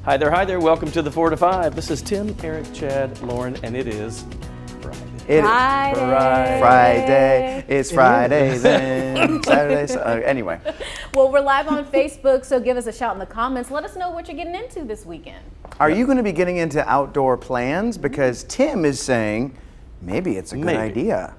Hi there, welcome to the 4 to 5. This is Tim, Eric, Chad, Lauren, and it is Friday. Friday. It's Friday then. Saturday. Anyway. Well, we're live on Facebook, so give us a shout in the comments. Let us know what you're getting into this weekend. Are you going to be getting into outdoor plans? Because Tim is saying maybe it's a good idea.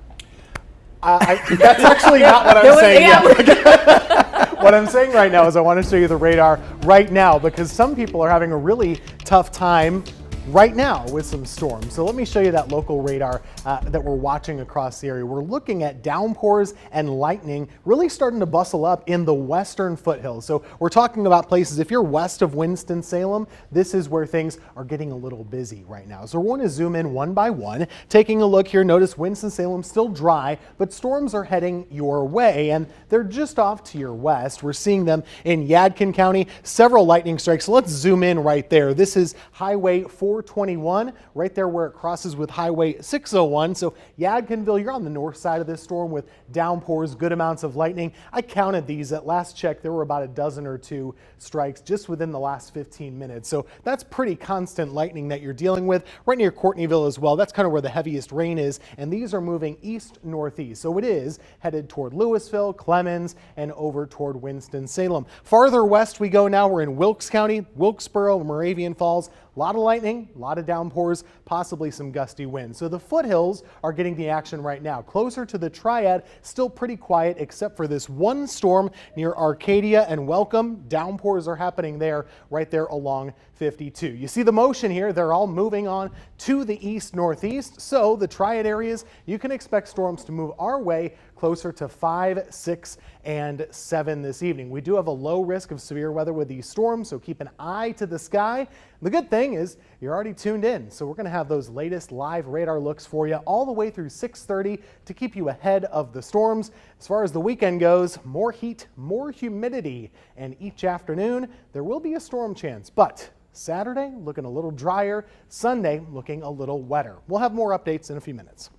That's actually not what I'm saying yet. What I'm saying right now is I want to show you the radar right now because some people are having a really tough time right now with some storms. So let me show you that local radar that we're watching across the area. We're looking at downpours and lightning really starting to bustle up in the western foothills. So we're talking about places, if you're west of Winston-Salem, this is where things are getting a little busy right now. So we're going to zoom in one by one. Taking a look here, notice Winston-Salem still dry, but storms are heading your way and they're just off to your west. We're seeing them in Yadkin County, several lightning strikes. So let's zoom in right there. This is Highway 421, right there where it crosses with Highway 601. So Yadkinville, you're on the north side of this storm with downpours, good amounts of lightning. I counted these at last check. There were about a dozen or two strikes just within the last 15 minutes. So that's pretty constant lightning that you're dealing with. Right near Courtneyville as well. That's kind of where the heaviest rain is. And these are moving east-northeast. So it is headed toward Louisville, Clemens, and over toward Winston-Salem. Farther west we go now. We're in Wilkes County, Wilkesboro, Moravian Falls. A lot of lightning, a lot of downpours, possibly some gusty winds. So the foothills are getting the action right now. Closer to the Triad, still pretty quiet except for this one storm near Arcadia and Welcome. Downpours are happening there, right there along 52. You see the motion here. They're all moving on to the east-northeast. So the Triad areas, you can expect storms to move our way closer to 5, 6, and 7 this evening. We do have a low risk of severe weather with these storms, so keep an eye to the sky. The good thing is you're already tuned in, so we're going to have those latest live radar looks for you all the way through 6:30 to keep you ahead of the storms. As far as the weekend goes, more heat, more humidity, and each afternoon there will be a storm chance, but Saturday looking a little drier, Sunday looking a little wetter. We'll have more updates in a few minutes.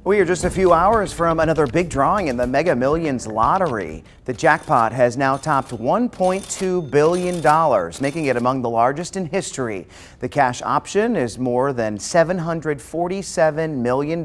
We are just a few hours from another big drawing in the Mega Millions lottery. The jackpot has now topped $1.2 billion, making it among the largest in history. The cash option is more than $747 million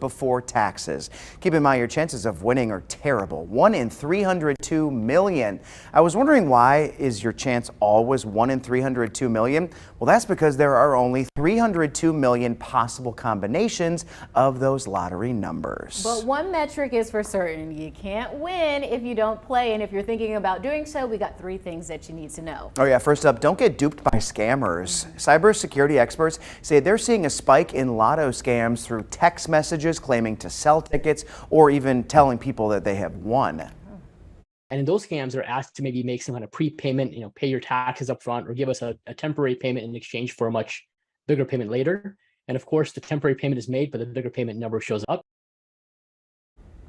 before taxes. Keep in mind your chances of winning are terrible. 1 in 302 million. I was wondering, why is your chance always 1 in 302 million? Well, that's because there are only 302 million possible combinations of those lottery numbers. But one metric is for certain: you can't win if you don't play. And if you're thinking about doing so, we got 3 things that you need to know. Oh yeah, first up, don't get duped by scammers. Cybersecurity experts say they're seeing a spike in lotto scams through text messages claiming to sell tickets or even telling people that they have won. And in those scams, they're asked to maybe make some kind of prepayment, pay your taxes up front or give us a temporary payment in exchange for a much bigger payment later. And of course, the temporary payment is made, but the bigger payment never shows up.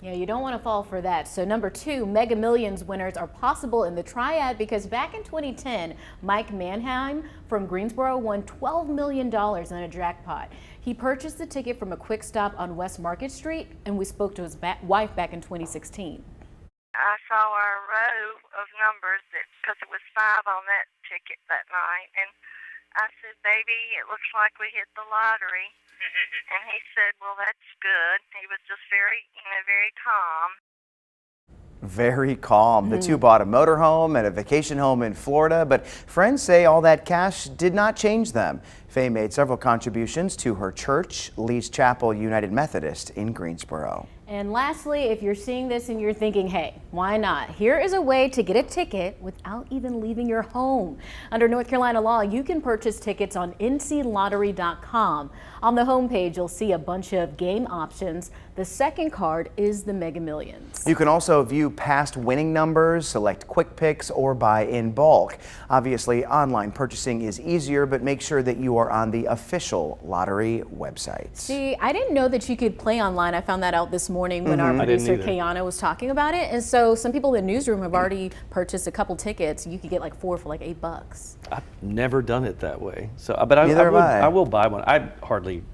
Yeah, you don't want to fall for that. So number 2, Mega Millions winners are possible in the Triad because back in 2010, Mike Manheim from Greensboro won $12 million in a jackpot. He purchased the ticket from a quick stop on West Market Street, and we spoke to his wife back in 2016. I saw a row of numbers because it was 5 on that ticket that night, and I said, "Baby, it looks like we hit the lottery." And he said, "Well, that's good." He was just very calm. Very calm. The two bought a motorhome and a vacation home in Florida, but friends say all that cash did not change them. Faye made several contributions to her church, Lee's Chapel United Methodist in Greensboro. And lastly, if you're seeing this and you're thinking, hey, why not? Here is a way to get a ticket without even leaving your home. Under North Carolina law, you can purchase tickets on nclottery.com. On the homepage, you'll see a bunch of game options. The second card is the Mega Millions. You can also view past winning numbers, select quick picks, or buy in bulk. Obviously, online purchasing is easier, but make sure that you are on the official lottery website. See, I didn't know that you could play online. I found that out this morning when our producer Kayana was talking about it. And so some people in the newsroom have already purchased a couple tickets. You could get like 4 for like $8. I've never done it that way. So, but I will buy one. I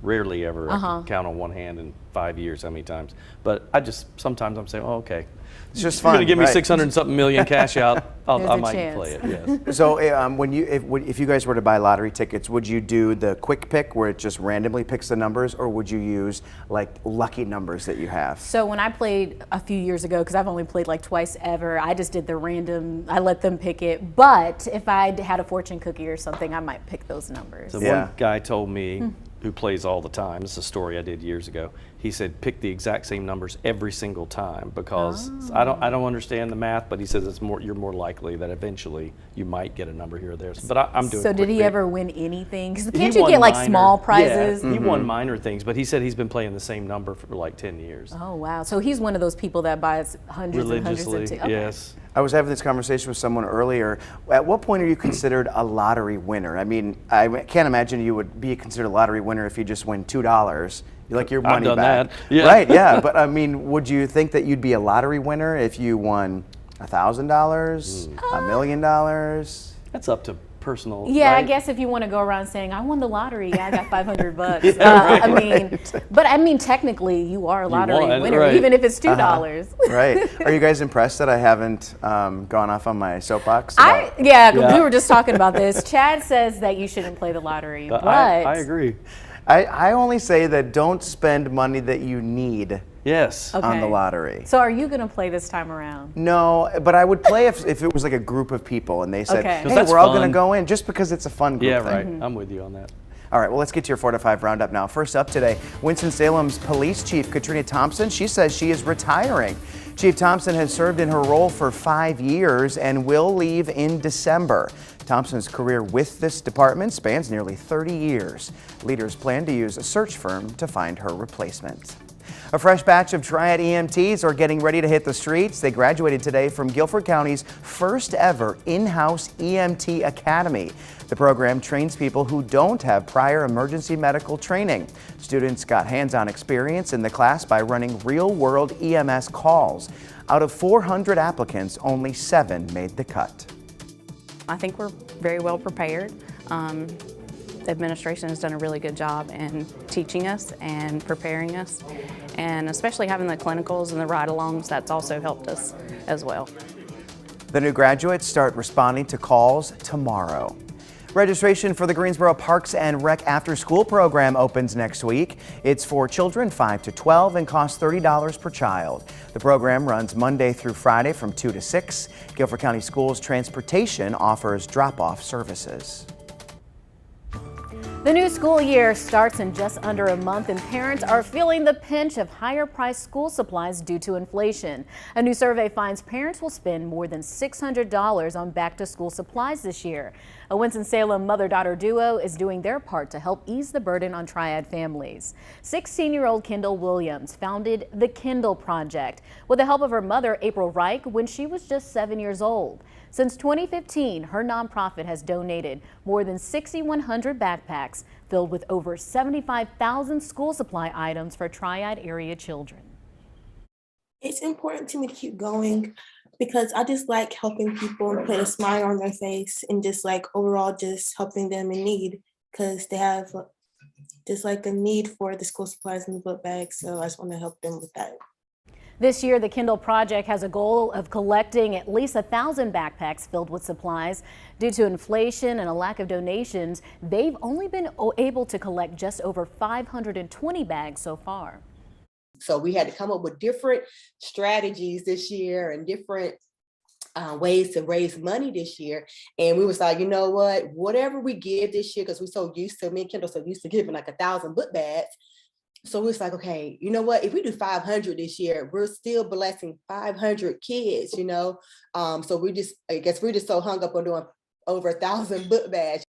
rarely ever I can count on one hand in 5 years how many times. But sometimes I'm saying, oh, okay. It's just You're fun. going to give me right? 600 and something million cash out. I There's a might chance. play it, yes. So if you guys were to buy lottery tickets, would you do the quick pick where it just randomly picks the numbers, or would you use like lucky numbers that you have? So when I played a few years ago, because I've only played like twice ever, I just did the random, I let them pick it. But if I had a fortune cookie or something, I might pick those numbers. So Yeah. one guy told me, who plays all the time, this is a story I did years ago, he said pick the exact same numbers every single time, because I don't understand the math, but he says it's more, you're more likely that eventually you might get a number here or there. But I'm doing So quick did he pick. ever win anything? 'Cause He can't you won get like minor- small prizes? Yeah, he won minor things, but he said he's been playing the same number for like 10 years. Oh wow! So he's one of those people that buys hundreds and hundreds Religiously, of tickets. yes. I was having this conversation with someone earlier. At what point are you considered a lottery winner? I mean, I can't imagine you would be considered a lottery winner if you just win $2. You like your money I've done back. that. Yeah. Right, yeah. But I mean, would you think that you'd be a lottery winner if you won $1,000, $1 million? That's up to personal. Yeah, I right? guess if you want to go around saying I won the lottery, I got $500. Yeah, I mean, technically you are a lottery won, winner, right. even if it's $2. Right. Are you guys impressed that I haven't gone off on my soapbox? Yeah, we were just talking about this. Chad says that you shouldn't play the lottery, but I agree. I only say that don't spend money that you need Yes. Okay. on the lottery. So are you going to play this time around? No, but I would play if it was like a group of people and they said, Okay. 'Cause hey, that's we're all going fun. to go in, just because it's a fun group Yeah, thing. right. I'm with you on that. All right, well, let's get to your 4 to 5 roundup now. First up today, Winston-Salem's police chief, Katrina Thompson, she says she is retiring. Chief Thompson has served in her role for 5 years and will leave in December. Thompson's career with this department spans nearly 30 years. Leaders plan to use a search firm to find her replacement. A fresh batch of Triad EMTs are getting ready to hit the streets. They graduated today from Guilford County's first ever in-house EMT academy. The program trains people who don't have prior emergency medical training. Students got hands-on experience in the class by running real-world EMS calls. Out of 400 applicants, only 7 made the cut. I think we're very well prepared. The administration has done a really good job in teaching us and preparing us, and especially having the clinicals and the ride-alongs, that's also helped us as well. The new graduates start responding to calls tomorrow. Registration for the Greensboro Parks and Rec After School program opens next week. It's for children 5 to 12 and costs $30 per child. The program runs Monday through Friday from 2 to 6. Guilford County Schools Transportation offers drop-off services. The new school year starts in just under a month, and parents are feeling the pinch of higher-priced school supplies due to inflation. A new survey finds parents will spend more than $600 on back-to-school supplies this year. A Winston-Salem mother-daughter duo is doing their part to help ease the burden on Triad families. 16-year-old Kendall Williams founded the Kindle Project with the help of her mother, April Reich, when she was just 7 years old. Since 2015, her nonprofit has donated more than 6,100 backpacks filled with over 75,000 school supply items for Triad area children. It's important to me to keep going because I just like helping people and put a smile on their face and just like overall just helping them in need because they have just like a need for the school supplies and the book bags. So I just want to help them with that. This year, the Kindle Project has a goal of collecting at least 1,000 backpacks filled with supplies. Due to inflation and a lack of donations, they've only been able to collect just over 520 bags so far. So we had to come up with different strategies this year and different ways to raise money this year. And we was like, you know what, whatever we give this year, because we're so used to, me and Kendall so used to giving like 1,000 book bags. So it's like, okay, you know what, if we do 500 this year, we're still blessing 500 kids, you know? So I guess we're just so hung up on doing over 1,000 book bags.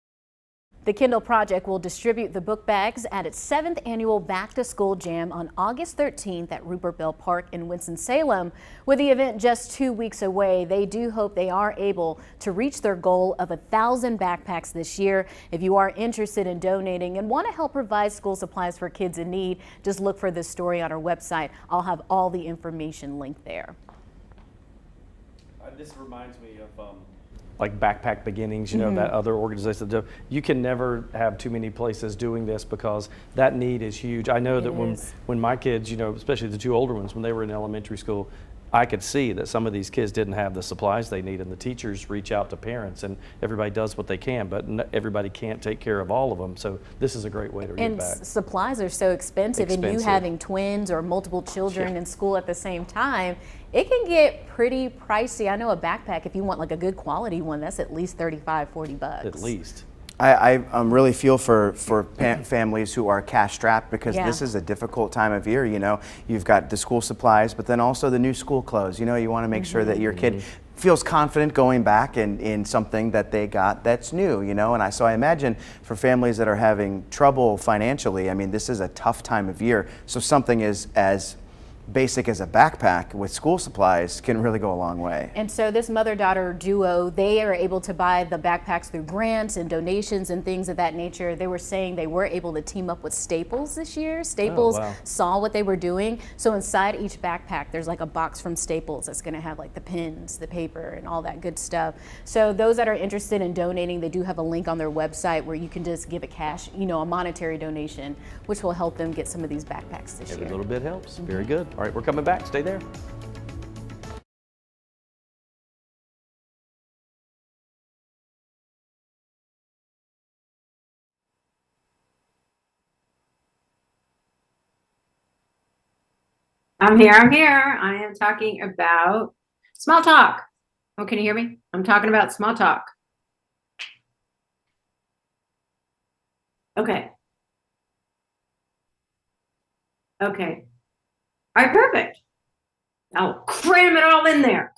The Kindle Project will distribute the book bags at its 7th annual Back to School Jam on August 13th at Rupert Bell Park in Winston-Salem. With the event just 2 weeks away, they do hope they are able to reach their goal of 1,000 backpacks this year. If you are interested in donating and want to help provide school supplies for kids in need, just look for this story on our website. I'll have all the information linked there. This reminds me of like Backpack Beginnings, you know, that other organization. You can never have too many places doing this because that need is huge. I know that when my kids, you know, especially the 2 older ones, when they were in elementary school, I could see that some of these kids didn't have the supplies they need, and the teachers reach out to parents, and everybody does what they can, but everybody can't take care of all of them. So this is a great way to give back. And supplies are so expensive, and you having twins or multiple children in school at the same time, it can get pretty pricey. I know a backpack, if you want like a good quality one, that's at least $35-40. At least. I really feel for families who are cash strapped, because this is a difficult time of year. You know, you've got the school supplies, but then also the new school clothes. You know, you want to make sure that your kid feels confident going back in something that they got that's new, you know. And so I imagine for families that are having trouble financially, I mean, this is a tough time of year. So something as basic as a backpack with school supplies can really go a long way. And so this mother-daughter duo, they are able to buy the backpacks through grants and donations and things of that nature. They were saying they were able to team up with Staples this year. Staples saw what they were doing. So inside each backpack, there's like a box from Staples that's gonna have like the pens, the paper, and all that good stuff. So those that are interested in donating, they do have a link on their website where you can just give a cash, you know, a monetary donation, which will help them get some of these backpacks this year. Every little bit helps. Very good. All right, we're coming back. Stay there. I'm here. I am talking about small talk. Oh, can you hear me? I'm talking about small talk. Okay. Okay. All right, perfect. I'll cram it all in there.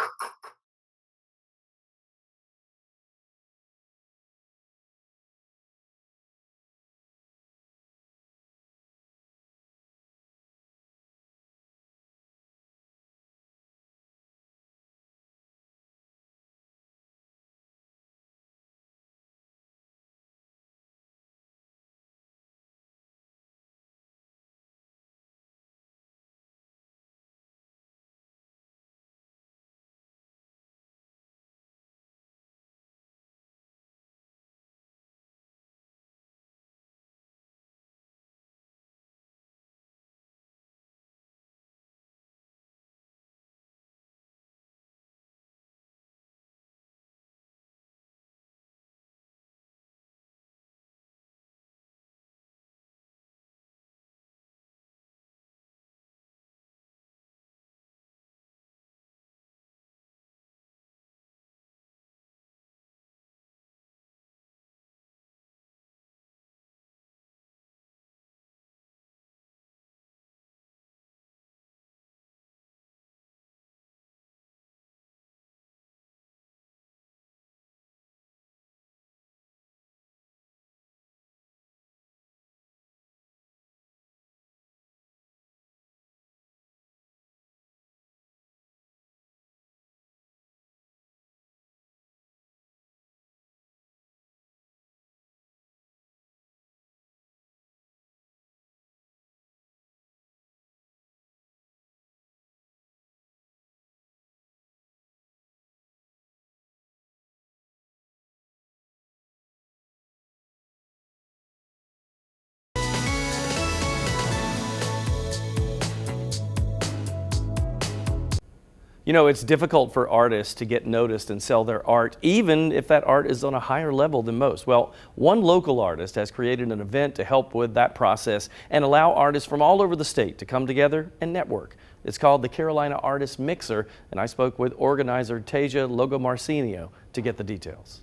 You know, it's difficult for artists to get noticed and sell their art, even if that art is on a higher level than most. Well, one local artist has created an event to help with that process and allow artists from all over the state to come together and network. It's called the Carolina Artist Mixer, and I spoke with organizer Tasia Logomarcinio to get the details.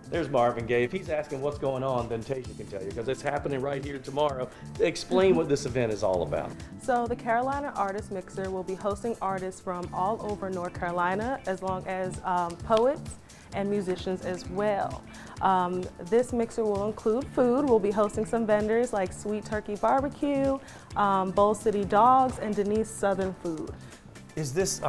There's Marvin Gaye. If he's asking what's going on, then Tasia can tell you, because it's happening right here tomorrow. Explain what this event is all about. So the Carolina Artist Mixer will be hosting artists from all over North Carolina, as long as poets and musicians as well. This mixer will include food. We'll be hosting some vendors like Sweet Turkey Barbecue, Bowl City Dogs, and Denise Southern Food. Is this,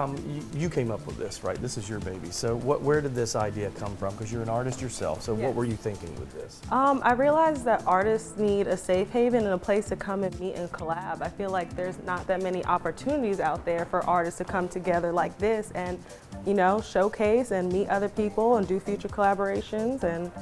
you came up with this, right? This is your baby. So where did this idea come from? Because you're an artist yourself. So what were you thinking with this? I realized that artists need a safe haven and a place to come and meet and collab. I feel like there's not that many opportunities out there for artists to come together like this and, you know, showcase and meet other people and do future collaborations. And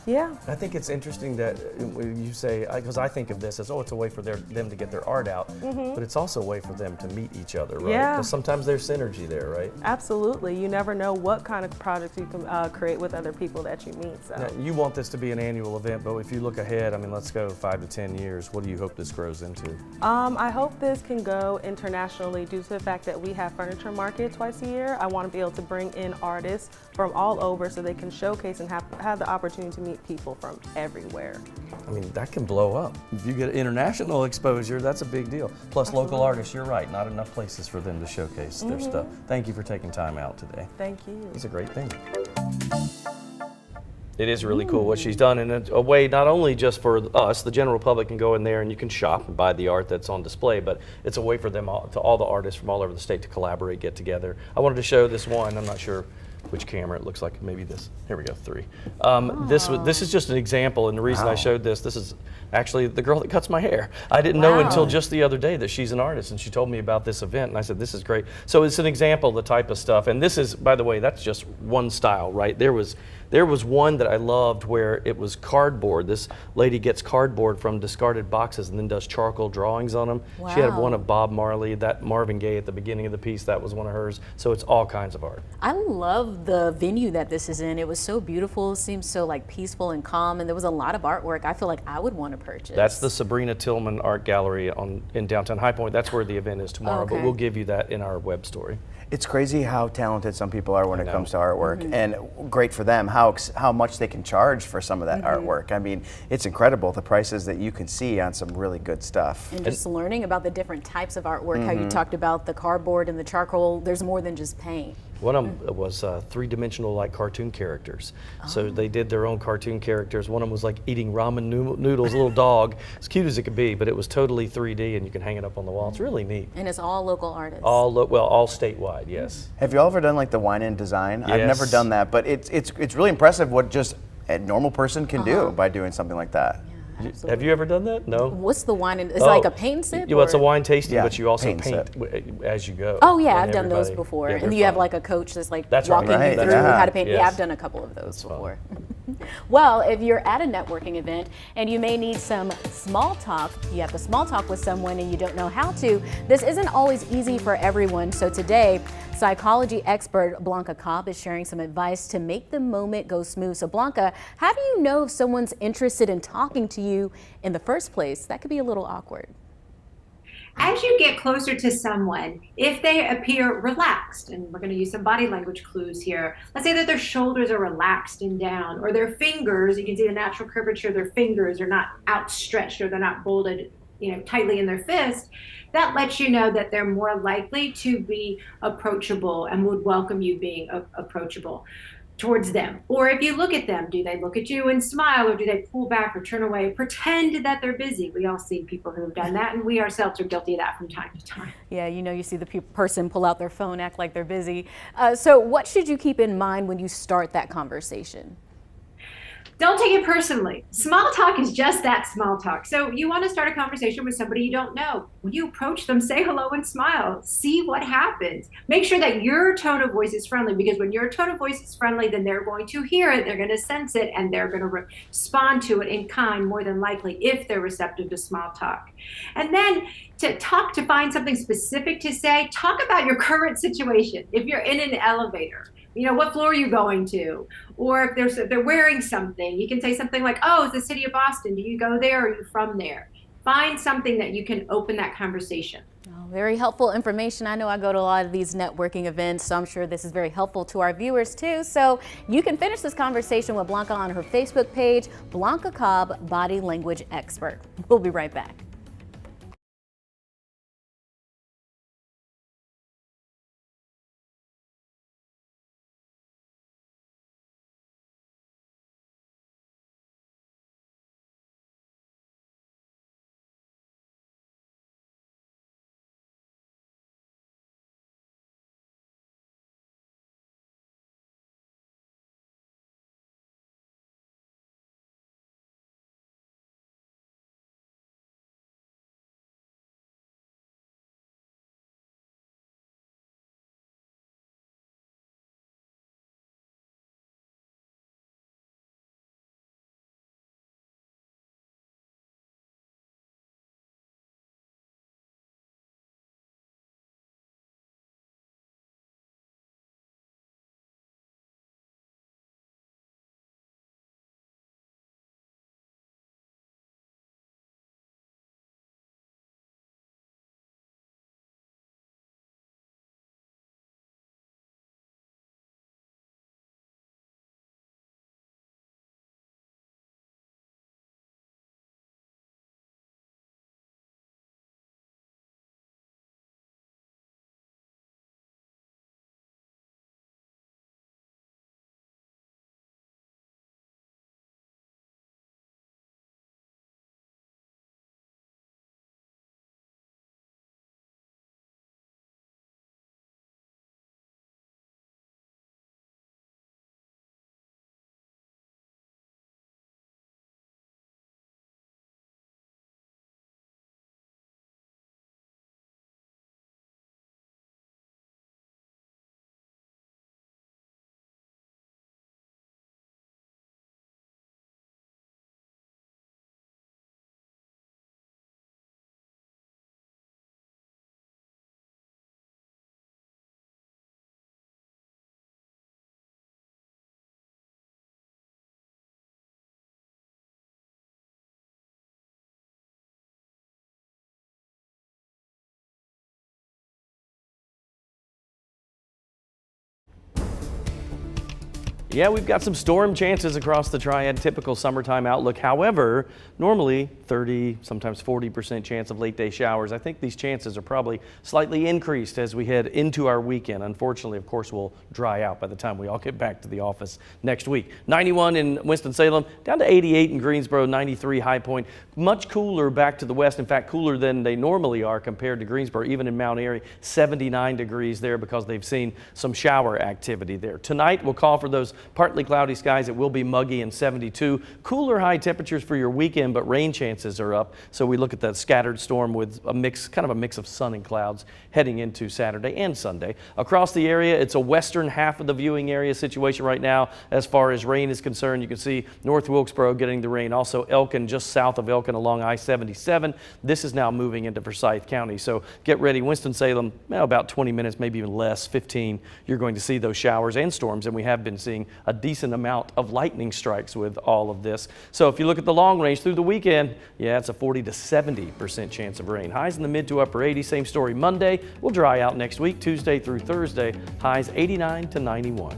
Yeah. I think it's interesting that when you say, because I think of this as, oh, it's a way for them to get their art out, but it's also a way for them to meet each other, right? Yeah. Because sometimes there's synergy there, right? Absolutely. You never know what kind of projects you can create with other people that you meet. So. Now, you want this to be an annual event, but if you look ahead, I mean, let's go 5 to 10 years. What do you hope this grows into? I hope this can go internationally due to the fact that we have furniture market twice a year. I want to be able to bring in artists from all over so they can showcase and have the opportunity to meet people from everywhere. I mean, that can blow up. If you get international exposure, that's a big deal. Plus local artists, you're right, not enough places for them to showcase their stuff. Thank you for taking time out today. Thank you. It's a great thing. It is really cool what she's done in a way not only just for us, the general public can go in there and you can shop and buy the art that's on display, but it's a way for them all, to all the artists from all over the state to collaborate, get together. I wanted to show this one, I'm not sure which camera it looks like, maybe this. Here we go, 3. This is just an example, and the reason I showed this is actually the girl that cuts my hair. I didn't know until just the other day that she's an artist, and she told me about this event, and I said, this is great. So it's an example of the type of stuff, and this is, by the way, that's just one style, right? There was one that I loved where it was cardboard. This lady gets cardboard from discarded boxes and then does charcoal drawings on them. Wow. She had one of Bob Marley, that Marvin Gaye at the beginning of the piece, that was one of hers. So it's all kinds of art. I love the venue that this is in. It was so beautiful, seems so like peaceful and calm, and there was a lot of artwork I feel like I would want to purchase. That's the Sabrina Tillman Art Gallery in downtown High Point. That's where the event is tomorrow, but we'll give you that in our web story. It's crazy how talented some people are when it comes to artwork, and great for them how much they can charge for some of that artwork. I mean, it's incredible the prices that you can see on some really good stuff. And just learning about the different types of artwork, how you talked about the cardboard and the charcoal, there's more than just paint. One of them was 3-dimensional like cartoon characters. So they did their own cartoon characters. One of them was like eating ramen noodles, a little dog, as cute as it could be, but it was totally 3D and you can hang it up on the wall. It's really neat. And it's all local artists. All statewide, yes. Have you all ever done like the wine and design? Yes. I've never done that, but it's really impressive what just a normal person can do by doing something like that. Absolutely. Have you ever done that? No? What's the wine? Is it like a paint sip? Well, it's a wine tasting, Yeah, but you also paint paint as you go. Oh yeah, And I've done those everybody- before. yeah, And they're you have fun. like a coach that's like That's walking right. you Right, through yeah. how to paint. Yeah, Yes. I've done a couple of those before. Well, if you're at a networking event and you may need some small talk, you have to small talk with someone and you don't know how to, this isn't always easy for everyone. So today, psychology expert Blanca Cobb is sharing some advice to make the moment go smooth. So Blanca, how do you know if someone's interested in talking to you in the first place? That could be a little awkward. As you get closer to someone, if they appear relaxed, and we're going to use some body language clues here, let's say that their shoulders are relaxed and down, or their fingers, you can see the natural curvature of their fingers are not outstretched or they're not folded, tightly in their fist, that lets you know that they're more likely to be approachable and would welcome you being approachable towards them. Or if you look at them, do they look at you and smile, or do they pull back or turn away, pretend that they're busy? We all see people who have done that, and we ourselves are guilty of that from time to time. Yeah, you see the person pull out their phone, act like they're busy. So what should you keep in mind when you start that conversation? Don't take it personally. Small talk is just that, small talk. So you want to start a conversation with somebody you don't know. When you approach them, say hello and smile. See what happens. Make sure that your tone of voice is friendly, because when your tone of voice is friendly, then they're going to hear it, they're going to sense it, and they're going to respond to it in kind, more than likely, if they're receptive to small talk. And then to find something specific to say, talk about your current situation. If you're in an elevator, what floor are you going to? Or if they're wearing something, you can say something like, oh, it's the city of Boston. Do you go there, or are you from there? Find something that you can open that conversation. Oh, very helpful information. I know I go to a lot of these networking events, so I'm sure this is very helpful to our viewers too. So you can finish this conversation with Blanca on her Facebook page, Blanca Cobb, Body Language Expert. We'll be right back. Yeah, we've got some storm chances across the Triad, typical summertime outlook. However, normally 30, sometimes 40% chance of late day showers. I think these chances are probably slightly increased as we head into our weekend. Unfortunately, of course, we'll dry out by the time we all get back to the office next week. 91 in Winston-Salem, down to 88 in Greensboro, 93 High Point. Much cooler back to the west. In fact, cooler than they normally are compared to Greensboro, even in Mount Airy, 79 degrees there because they've seen some shower activity there. Tonight, we'll call for those partly cloudy skies. It will be muggy and 72. Cooler high temperatures for your weekend, but rain chances are up. So we look at that scattered storm with a mix, kind of a mix of sun and clouds heading into Saturday and Sunday. Across the area, it's a western half of the viewing area situation right now as far as rain is concerned. You can see North Wilkesboro getting the rain. Also Elkin, just south of Elkin along I-77. This is now moving into Forsyth County. So get ready. Winston-Salem, about 20 minutes, maybe even less, 15. You're going to see those showers and storms, and we have been seeing a decent amount of lightning strikes with all of this. So if you look at the long range through the weekend, yeah, it's a 40 to 70% chance of rain. Highs in the mid to upper 80s. Same story Monday. We'll dry out next week, Tuesday through Thursday. Highs 89 to 91.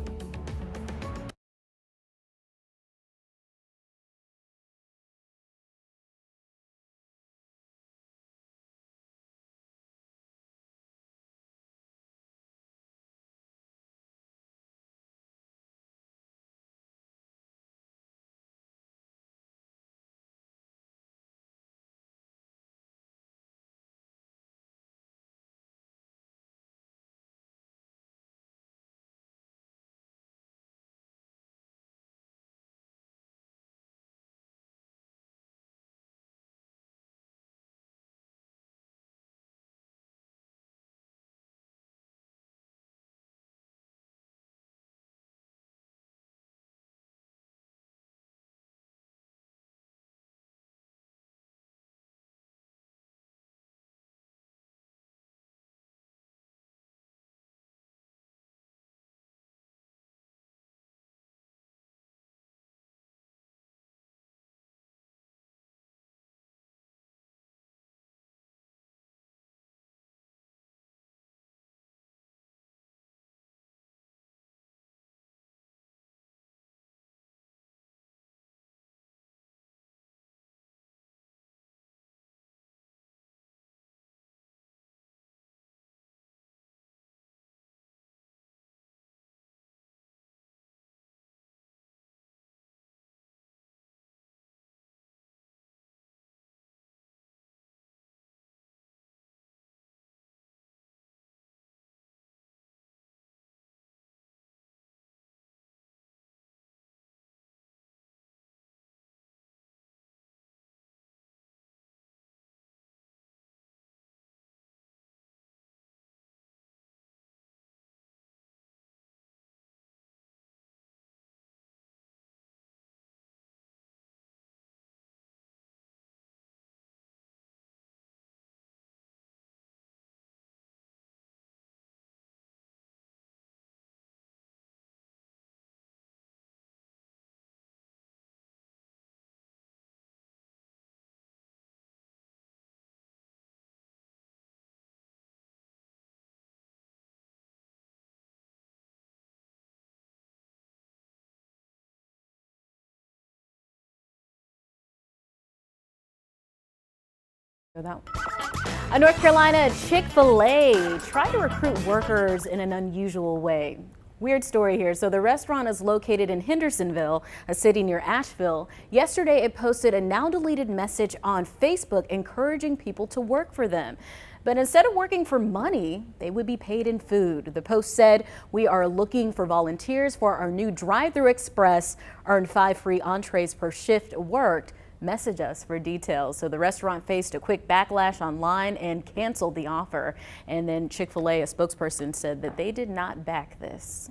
A North Carolina Chick-fil-A tried to recruit workers in an unusual way. Weird story here. So the restaurant is located in Hendersonville, a city near Asheville. Yesterday, it posted a now deleted message on Facebook encouraging people to work for them. But instead of working for money, they would be paid in food. The post said, "We are looking for volunteers for our new drive-through express. Earn 5 free entrees per shift worked. Message us for details." So the restaurant faced a quick backlash online and canceled the offer. And then Chick-fil-A, a spokesperson, said that they did not back this.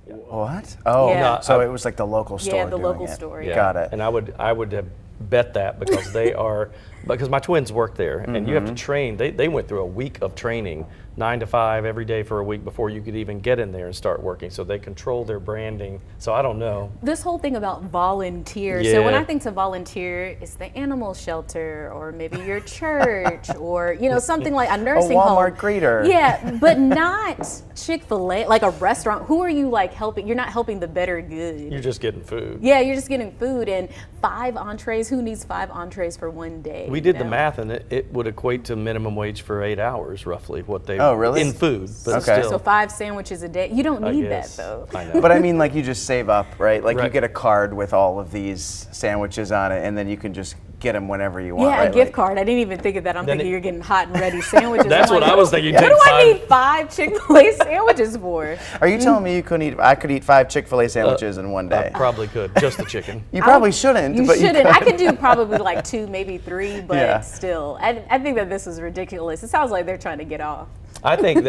What? Oh, Yeah. so it was like the local store. Yeah, the doing local it. store. Yeah. Yeah. Got it. And I would have bet that because they are because my twins work there, and you have to train. They went through a week of training, 9 to 5 every day for a week before you could even get in there and start working. So they control their branding. So I don't know. This whole thing about volunteer. So when Yeah. I think to volunteer, it's the animal shelter or maybe your church or, you know, something like a nursing home. Walmart greeter. Yeah, but not Chick-fil-A, like a restaurant. Who are you like helping? You're not helping the better good. You're just getting food. Yeah, you're just getting food and 5 entrees. Who needs 5 entrees for one day? We did you the know? math, and it would equate to minimum wage for 8 hours, roughly, what they. Oh, really? In food, but Okay. still. So 5 sandwiches a day. You don't I need that guess. though. I know. But I mean, like you just save up, right? Like you Right. get a card with all of these sandwiches on it, and then you can just get them whenever you want. Yeah, right? a gift Like- card. I didn't even think of that. I'm Then thinking it- you're getting hot and ready sandwiches. That's I'm what like, I was thinking. What Take do I 5 need 5 Chick-fil-A sandwiches for? Are you telling me you couldn't eat? I could eat 5 Chick-fil-A sandwiches in one day. I probably could, just the chicken. You probably shouldn't. You but shouldn't. You I could. could do probably like 2, maybe 3, but Yeah. still, I think that this is ridiculous. It sounds like they're trying to get off. I think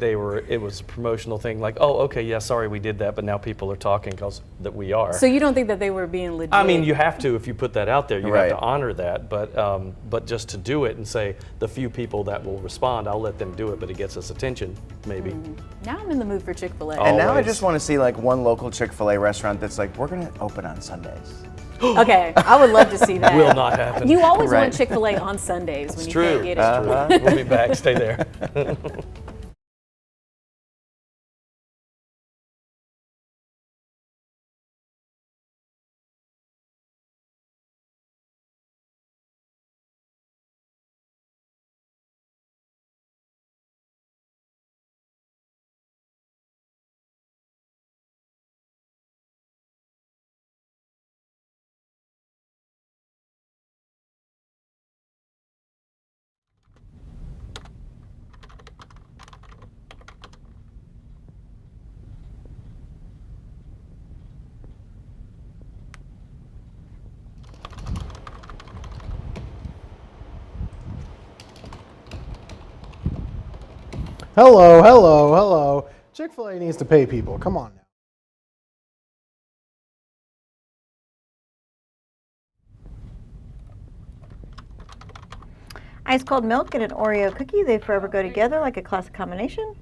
it was a promotional thing, like, oh, okay, yeah, sorry we did that, but now people are talking because that we are. So you don't think that they were being legit? I mean, you have to if you put that out there. You Right. have to honor that, but just to do it and say the few people that will respond, I'll let them do it, but it gets us attention, maybe. Now I'm in the mood for Chick-fil-A. And now I Always. just want to see like one local Chick-fil-A restaurant that's like, we're gonna open on Sundays. Okay, I would love to see that. Will not happen. You always Right. want Chick-fil-A on Sundays when It's you true. can't get it. Uh-huh. We'll be back. Stay there. Hello, hello, hello. Chick-fil-A needs to pay people. Come on now. Ice cold milk and an Oreo cookie, they forever go together like a classic combination.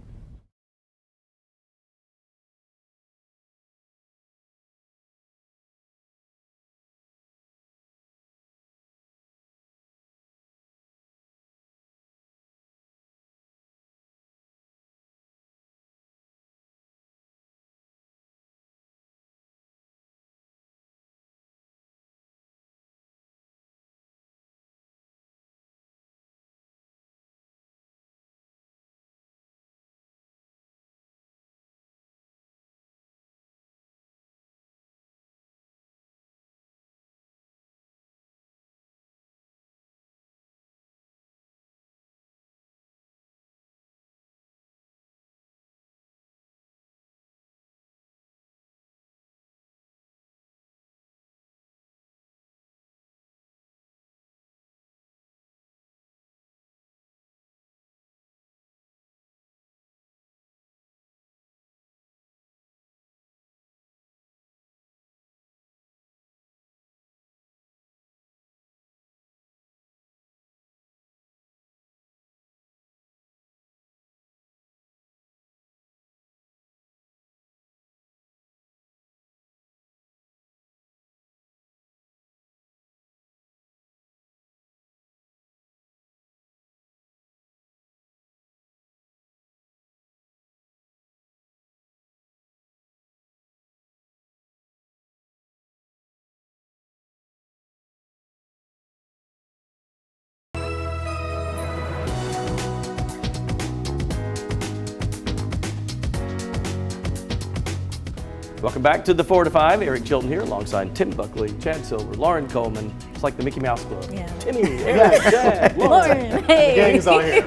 Welcome back to the 4 to 5. Eric Chilton here alongside Tim Buckley, Chad Silver, Lauren Coleman. It's like the Mickey Mouse Club. Yeah. Timmy, Eric, Chad, Lauren. Lauren, hey. The gang's all here.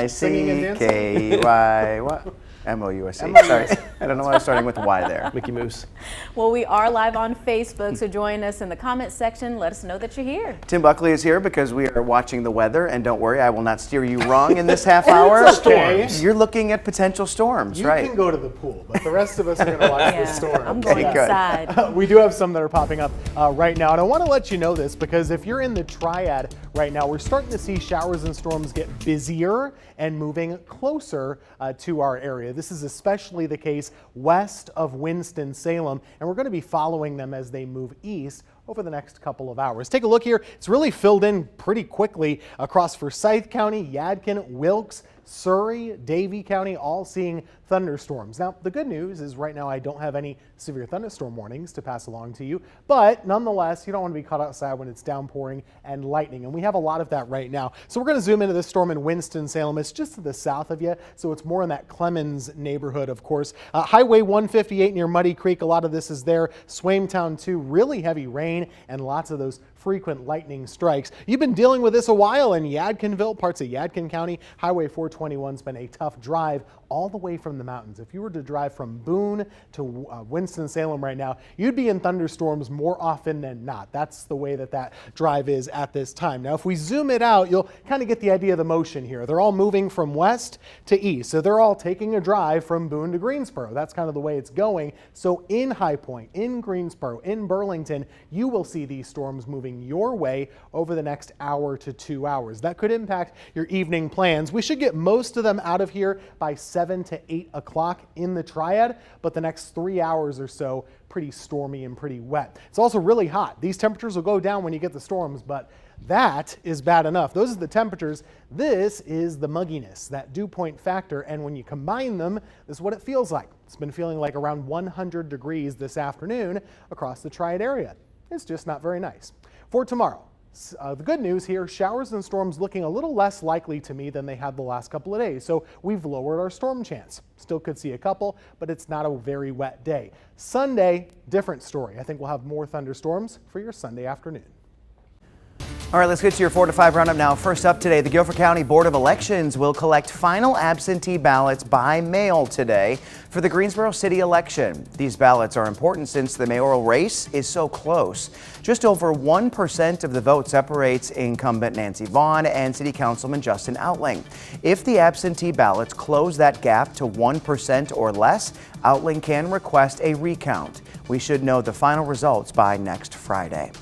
Singing and dancing? M-I-C-K-Y, what? M-O-U-S-E. Sorry, I don't know why I was starting with Y there. Mickey Moose. Well, we are live on Facebook, so join us in the comment section. Let us know that you're here. Tim Buckley is here because we are watching the weather, and don't worry, I will not steer you wrong in this half hour. okay. You're looking at potential storms, You right? can go to the pool, but the rest of us are going to watch the storm. I'm going good. outside. We do have some that are popping up right now, and I want to let you know this because if you're in the Triad right now, we're starting to see showers and storms get busier and moving closer to our area. This is especially the case west of Winston-Salem, and we're going to be following them as they move east over the next couple of hours. Take a look here. It's really filled in pretty quickly across Forsyth County, Yadkin, Wilkes, Surrey, Davie County, all seeing thunderstorms. Now, the good news is right now I don't have any severe thunderstorm warnings to pass along to you, but nonetheless, you don't want to be caught outside when it's downpouring and lightning, and we have a lot of that right now. So we're going to zoom into this storm in Winston-Salem. It's just to the south of you, so it's more in that Clemens neighborhood, of course. Highway 158 near Muddy Creek, a lot of this is there. Swaimtown, too, really heavy rain and lots of those frequent lightning strikes. You've been dealing with this a while in Yadkinville, parts of Yadkin County. Highway 421's been a tough drive all the way from the mountains. If you were to drive from Boone to Winston-Salem right now, you'd be in thunderstorms more often than not. That's the way that drive is at this time. Now, if we zoom it out, you'll kind of get the idea of the motion here. They're all moving from west to east. So they're all taking a drive from Boone to Greensboro. That's kind of the way it's going. So in High Point, in Greensboro, in Burlington, you will see these storms moving your way over the next hour to 2 hours. That could impact your evening plans. We should get most of them out of here by 7 to 8 o'clock in the Triad, but the next 3 hours or so pretty stormy and pretty wet. It's also really hot. These temperatures will go down when you get the storms, but that is bad enough. Those are the temperatures. This is the mugginess, that dew point factor, and when you combine them, this is what it feels like. It's been feeling like around 100 degrees this afternoon across the Triad area. It's just not very nice. For tomorrow, the good news here, showers and storms looking a little less likely to me than they had the last couple of days. So we've lowered our storm chance. Still could see a couple, but it's not a very wet day. Sunday, different story. I think we'll have more thunderstorms for your Sunday afternoon. All right, let's get to your 4 to 5 roundup now. First up today, the Guilford County Board of Elections will collect final absentee ballots by mail today for the Greensboro City election. These ballots are important since the mayoral race is so close. Just over 1% of the vote separates incumbent Nancy Vaughn and City Councilman Justin Outling. If the absentee ballots close that gap to 1% or less, Outling can request a recount. We should know the final results by next Friday.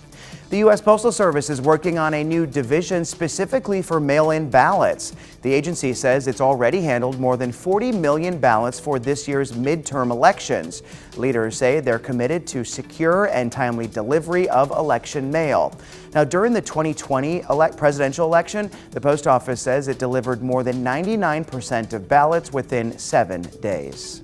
The U.S. Postal Service is working on a new division specifically for mail-in ballots. The agency says it's already handled more than 40 million ballots for this year's midterm elections. Leaders say they're committed to secure and timely delivery of election mail. Now, during the 2020 presidential election, the post office says it delivered more than 99% of ballots within 7 days.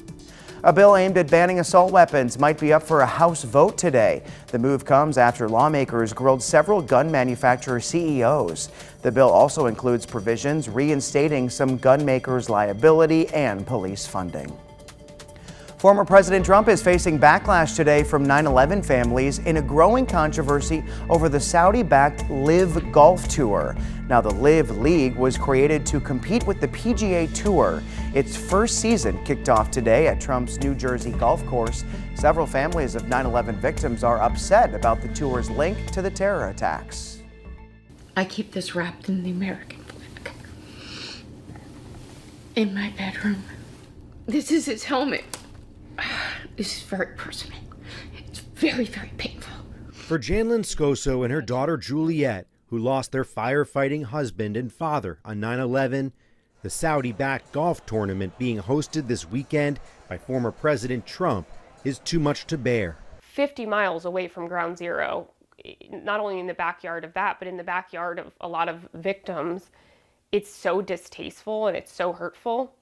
A bill aimed at banning assault weapons might be up for a House vote today. The move comes after lawmakers grilled several gun manufacturer CEOs. The bill also includes provisions reinstating some gun makers' liability and police funding. Former President Trump is facing backlash today from 9/11 families in a growing controversy over the Saudi-backed LIV Golf Tour. Now, the LIV League was created to compete with the PGA Tour. Its first season kicked off today at Trump's New Jersey golf course. Several families of 9/11 victims are upset about the tour's link to the terror attacks. I keep this wrapped in the American flag in my bedroom. This is his helmet. This is very personal. It's very, very painful. For Janlyn Scoso and her daughter Juliet, who lost their firefighting husband and father on 9/11, the Saudi-backed golf tournament being hosted this weekend by former President Trump is too much to bear. 50 miles away from Ground Zero, not only in the backyard of that, but in the backyard of a lot of victims, it's so distasteful and it's so hurtful.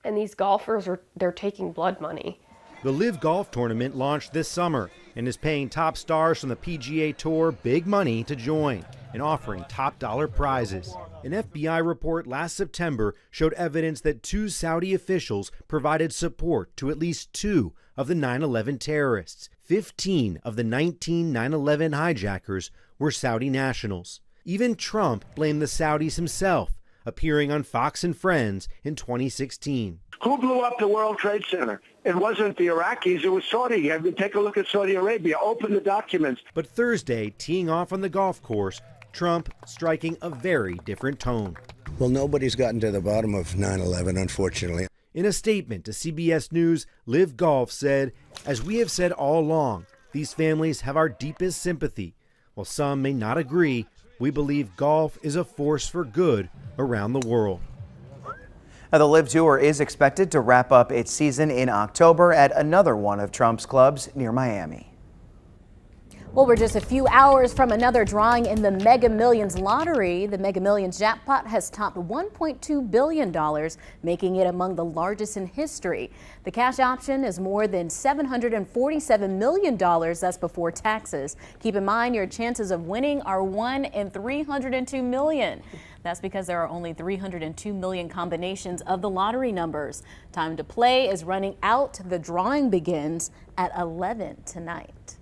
And these golfers they're taking blood money. The LIV Golf Tournament launched this summer and is paying top stars from the PGA Tour big money to join and offering top dollar prizes. An FBI report last September showed evidence that 2 Saudi officials provided support to at least 2 of the 9/11 terrorists. 15 of the 19 9/11 hijackers were Saudi nationals. Even Trump blamed the Saudis himself, appearing on Fox and Friends in 2016. Who blew up the World Trade Center? It wasn't the Iraqis, it was Saudi. You have to take a look at Saudi Arabia. Open the documents. But Thursday, teeing off on the golf course, Trump striking a very different tone. Well, nobody's gotten to the bottom of 9/11, unfortunately. In a statement to CBS News, LIV Golf said, "As we have said all along, these families have our deepest sympathy. While some may not agree, we believe golf is a force for good around the world. Now, the Live Tour is expected to wrap up its season in October at another one of Trump's clubs near Miami. Well, we're just a few hours from another drawing in the Mega Millions lottery. The Mega Millions jackpot has topped $1.2 billion, making it among the largest in history. The cash option is more than $747 million. That's before taxes. Keep in mind, your chances of winning are 1 in 302 million. That's because there are only 302 million combinations of the lottery numbers. Time to play is running out. The drawing begins at 11 tonight.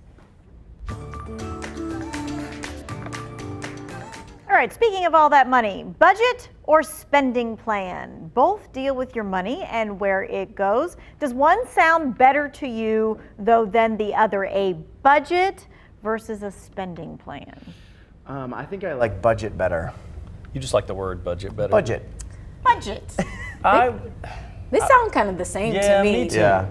All right, speaking of all that money, budget or spending plan? Both deal with your money and where it goes. Does one sound better to you, though, than the other? A budget versus a spending plan? I think I like budget better. You just like the word budget better. Budget. Budget. They sound kind of the same to me. too. Yeah.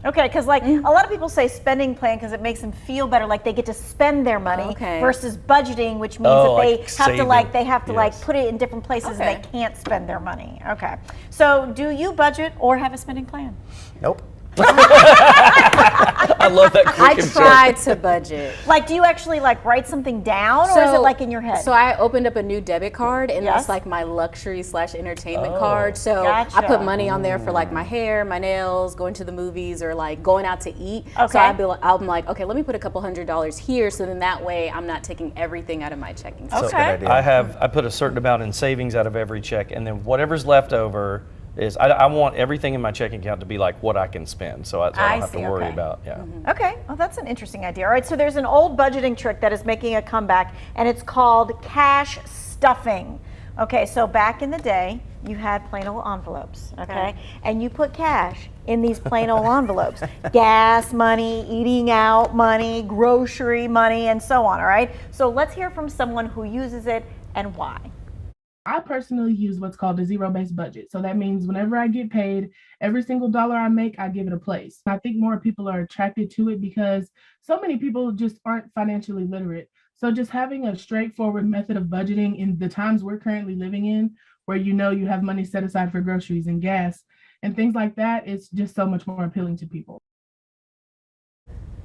Okay, because like a lot of people say spending plan because it makes them feel better, like they get to spend their money, Okay. versus budgeting, which means Oh, that they like have to like Yes. put it in different places and Okay. they can't spend their money. Okay, so do you budget or have a spending plan? Nope. I love that I quick and tried to budget. Like, do you actually like write something down, or is it like in your head? So I opened up a new debit card, and Yes. that's like my luxury/entertainment card. So Gotcha. I put money on there for like my hair, my nails, going to the movies, or like going out to eat. Okay. So I'm like, okay, let me put a couple $100s here, so then that way I'm not taking everything out of my checking. Okay. Good idea. I put a certain amount in savings out of every check, and then whatever's left over is I want everything in my checking account to be like what I can spend, so I don't have to see, worry okay. about. Yeah. Okay, well, that's an interesting idea. All right, so there's an old budgeting trick that is making a comeback, and it's called cash stuffing. Okay, so back in the day, you had plain old envelopes, okay? And you put cash in these plain old envelopes. Gas money, eating out money, grocery money, and so on, all right? So let's hear from someone who uses it and why. I personally use what's called a zero-based budget. So that means whenever I get paid, every single dollar I make, I give it a place. I think more people are attracted to it because so many people just aren't financially literate. So just having a straightforward method of budgeting in the times we're currently living in, where you know you have money set aside for groceries and gas and things like that, it's just so much more appealing to people.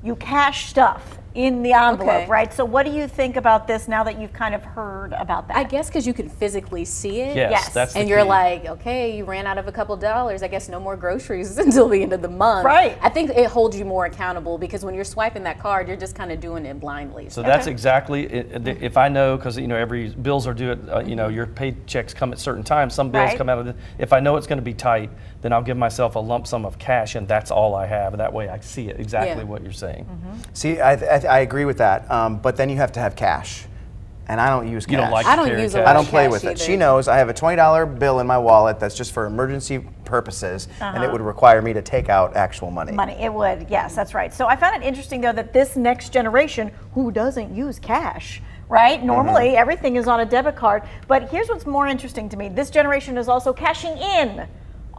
You cash stuff in the envelope, Okay. right? So what do you think about this now that you've kind of heard about that? I guess because you can physically see it. Yes, that's the and you're key. like, okay, you ran out of a couple dollars. I guess no more groceries until the end of the month. Right. I think it holds you more accountable because when you're swiping that card, you're just kind of doing it blindly. So that's exactly it. If I know, because every bills are due at your paychecks come at certain times. Some bills Right. come out of if I know it's going to be tight, then I'll give myself a lump sum of cash, and that's all I have. That way, I see it exactly what you're saying. See, I agree with that, but then you have to have cash, and I don't use cash. You don't like I to don't carry use a cash. lot I don't of play cash with it. either. She knows I have a $20 bill in my wallet that's just for emergency purposes, and it would require me to take out actual money. Money, it would, yes, that's right. So I found it interesting, though, that this next generation who doesn't use cash, right? Normally, everything is on a debit card. But here's what's more interesting to me. This generation is also cashing in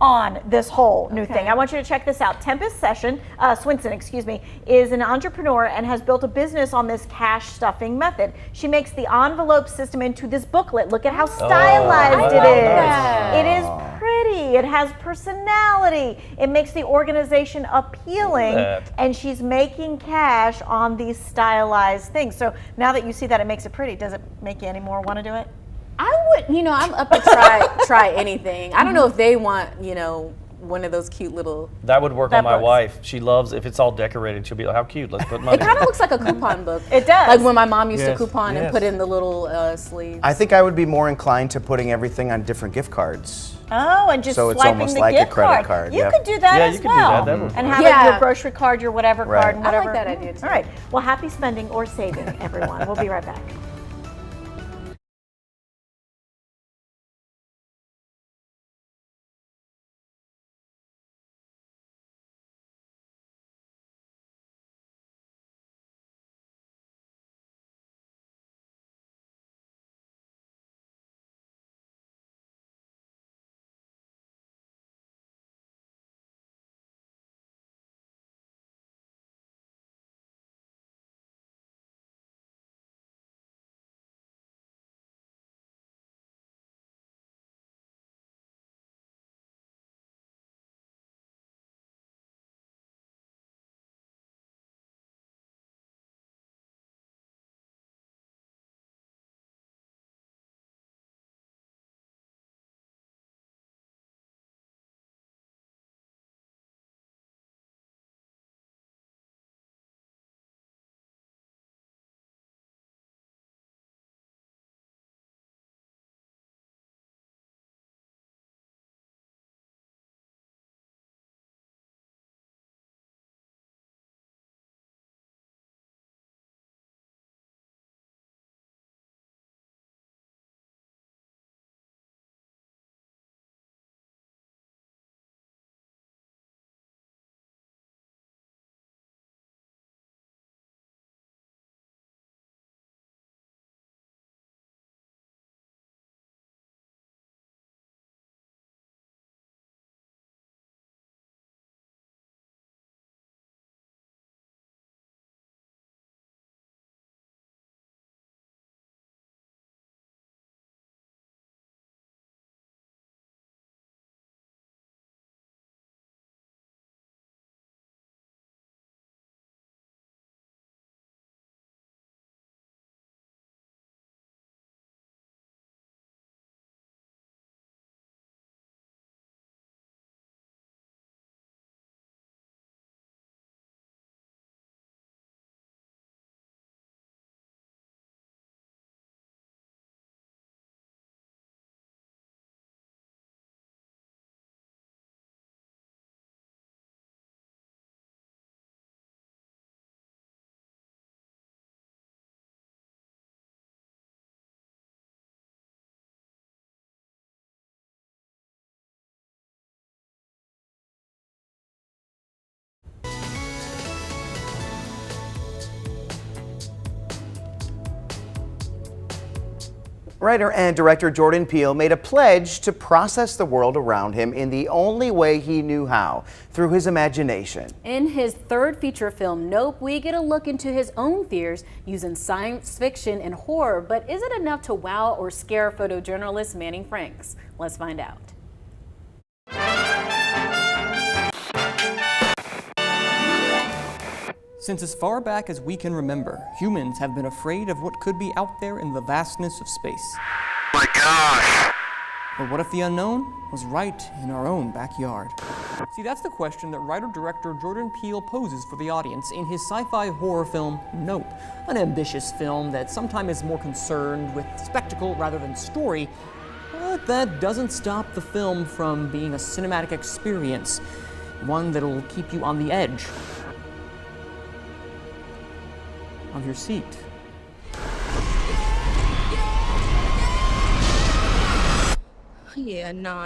on this whole new thing. I want you to check this out. Tempest Swinson, is an entrepreneur and has built a business on this cash stuffing method. She makes the envelope system into this booklet. Look at how stylized it is. It is pretty. It has personality. It makes the organization appealing, and she's making cash on these stylized things. So now that you see that it makes it pretty, does it make you any more want to do it? I would, I'm up to try anything. I don't know if they want, one of those cute little. That would work on my books. wife. She loves if it's all decorated. She'll be like, "How cute! Let's put money." It kind of looks like a coupon book. It does. Like when my mom used to Yes, coupon and yes. put in the little sleeves. I think I would be more inclined to putting everything on different gift cards. Oh, and just So it's swiping almost the like a gift credit card, You yep. could do that Yeah, as you could do well. that. That would And work. have your grocery card, your whatever Right. card, and I like whatever. that idea, too. All right. Well, happy spending or saving, everyone. We'll be right back. Writer and director Jordan Peele made a pledge to process the world around him in the only way he knew how, through his imagination. In his third feature film, Nope, we get a look into his own fears using science fiction and horror, but is it enough to wow or scare photojournalist Manning Franks? Let's find out. Since as far back as we can remember, humans have been afraid of what could be out there in the vastness of space. My gosh! But what if the unknown was right in our own backyard? See, that's the question that writer-director Jordan Peele poses for the audience in his sci-fi horror film, Nope. An ambitious film that sometimes is more concerned with spectacle rather than story, but that doesn't stop the film from being a cinematic experience, one that'll keep you on the edge of your seat. Yeah, nah.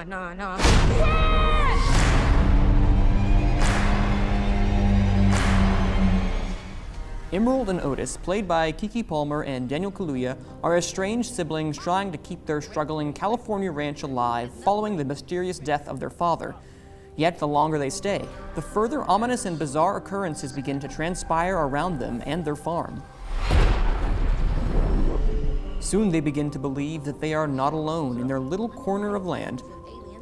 Emerald and Otis, played by Keke Palmer and Daniel Kaluuya, are estranged siblings trying to keep their struggling California ranch alive following the mysterious death of their father. Yet the longer they stay, the further ominous and bizarre occurrences begin to transpire around them and their farm. Soon they begin to believe that they are not alone in their little corner of land,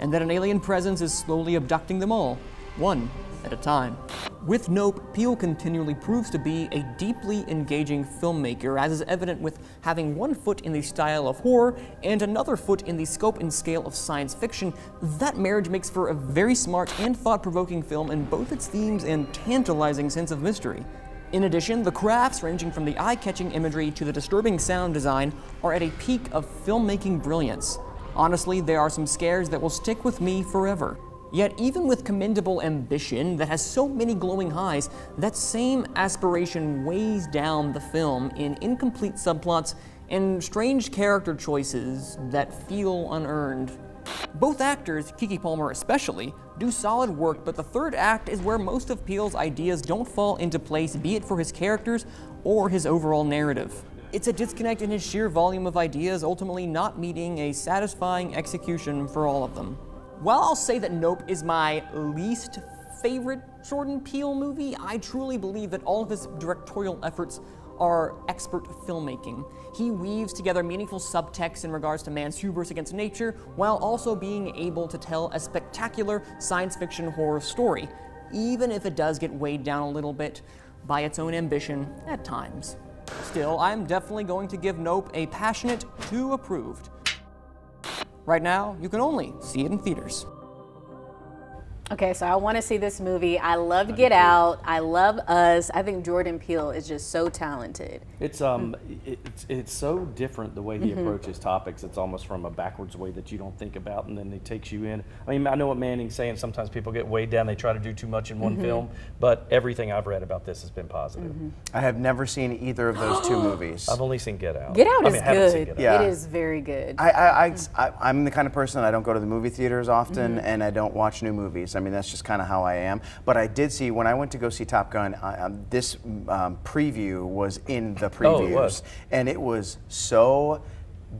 and that an alien presence is slowly abducting them all, one at a time. With Nope, Peele continually proves to be a deeply engaging filmmaker, as is evident with having one foot in the style of horror and another foot in the scope and scale of science fiction. That marriage makes for a very smart and thought-provoking film in both its themes and tantalizing sense of mystery. In addition, the crafts, ranging from the eye-catching imagery to the disturbing sound design, are at a peak of filmmaking brilliance. Honestly, there are some scares that will stick with me forever. Yet even with commendable ambition that has so many glowing highs, that same aspiration weighs down the film in incomplete subplots and strange character choices that feel unearned. Both actors, Keke Palmer especially, do solid work, but the third act is where most of Peele's ideas don't fall into place, be it for his characters or his overall narrative. It's a disconnect in his sheer volume of ideas, ultimately not meeting a satisfying execution for all of them. While I'll say that Nope is my least favorite Jordan Peele movie, I truly believe that all of his directorial efforts are expert filmmaking. He weaves together meaningful subtext in regards to man's hubris against nature, while also being able to tell a spectacular science fiction horror story, even if it does get weighed down a little bit by its own ambition at times. Still, I'm definitely going to give Nope a passionate 2 approved. Right now, you can only see it in theaters. Okay, so I want to see this movie. I love Get Out. I love Us. I think Jordan Peele is just so talented. It's so different the way he approaches topics. It's almost from a backwards way that you don't think about, and then he takes you in. I mean, I know what Manning's saying. Sometimes people get weighed down. They try to do too much in one film, but everything I've read about this has been positive. I have never seen either of those 2 movies. I've only seen Get Out. Get Out is I haven't seen good. Get Out. It is very good. I'm the kind of person, I don't go to the movie theaters often, and I don't watch new movies. I mean, that's just kind of how I am. But I did see, when I went to go see Top Gun, this preview was in the previews. Oh, it was. And it was so